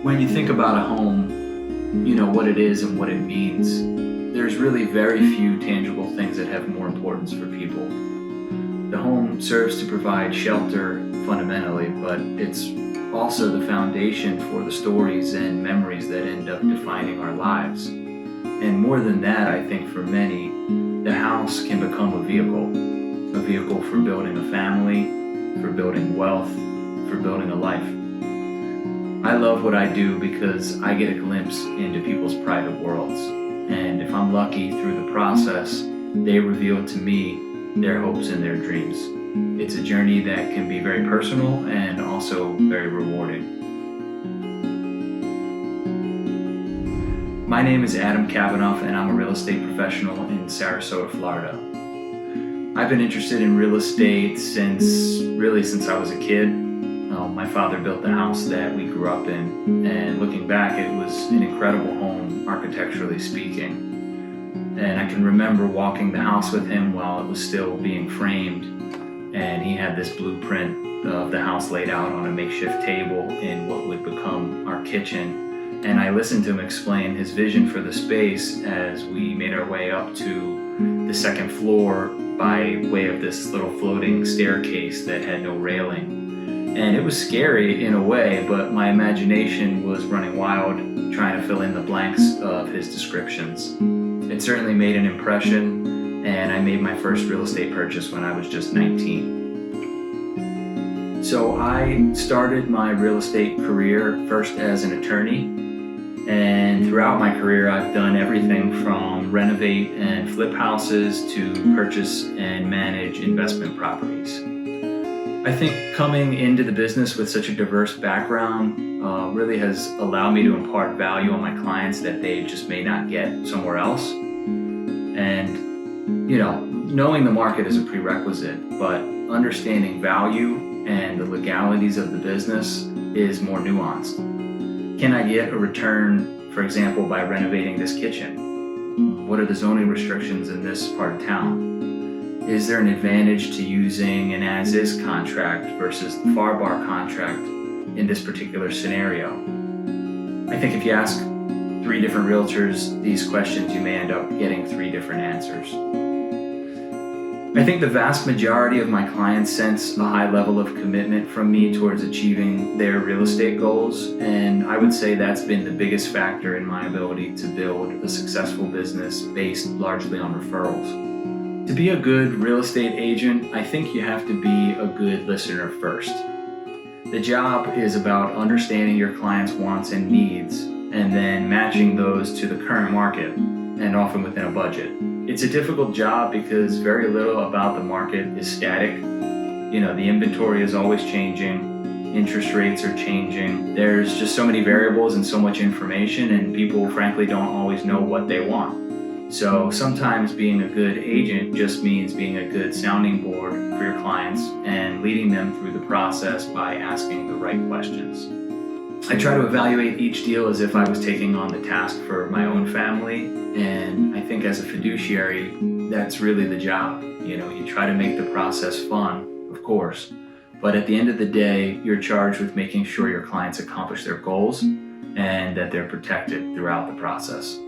When you think about a home, you know what it is and what it means. There's really very few tangible things that have more importance for people. The home serves to provide shelter fundamentally, but it's also the foundation for the stories and memories that end up defining our lives. And more than that, I think for many, the house can become a vehicle for building a family, for building wealth, for building a life. I love what I do because I get a glimpse into people's private worlds. And if I'm lucky through the process, they reveal to me their hopes and their dreams. It's a journey that can be very personal and also very rewarding. My name is Kabinoff and I'm a real estate professional in Sarasota, Florida. I've been interested in real estate since I was a kid. My father built the house that we grew up in, and looking back, it was an incredible home, architecturally speaking. And I can remember walking the house with him while it was still being framed, and he had this blueprint of the house laid out on a makeshift table in what would become our kitchen. And I listened to him explain his vision for the space as we made our way up to the second floor by way of this little floating staircase that had no railing. And it was scary in a way, but my imagination was running wild, trying to fill in the blanks of his descriptions. It certainly made an impression, and I made my first real estate purchase when I was just 19. So I started my real estate career first as an attorney, and throughout my career I've done everything from renovate and flip houses to purchase and manage investment properties. I think coming into the business with such a diverse background really has allowed me to impart value on my clients that they just may not get somewhere else. And, knowing the market is a prerequisite, but understanding value and the legalities of the business is more nuanced. Can I get a return, for example, by renovating this kitchen? What are the zoning restrictions in this part of town? Is there an advantage to using an as-is contract versus the FAR/BAR contract in this particular scenario? I think if you ask 3 different realtors these questions, you may end up getting 3 different answers. I think the vast majority of my clients sense a high level of commitment from me towards achieving their real estate goals, and I would say that's been the biggest factor in my ability to build a successful business based largely on referrals. To be a good real estate agent, I think you have to be a good listener first. The job is about understanding your client's wants and needs and then matching those to the current market and often within a budget. It's a difficult job because very little about the market is static. The inventory is always changing, interest rates are changing. There's just so many variables and so much information, and people frankly don't always know what they want. So sometimes being a good agent just means being a good sounding board for your clients and leading them through the process by asking the right questions. I try to evaluate each deal as if I was taking on the task for my own family, and I think as a fiduciary, that's really the job. You try to make the process fun, of course, but at the end of the day, you're charged with making sure your clients accomplish their goals and that they're protected throughout the process.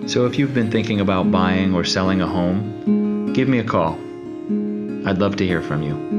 So if you've been thinking about buying or selling a home, give me a call. I'd love to hear from you.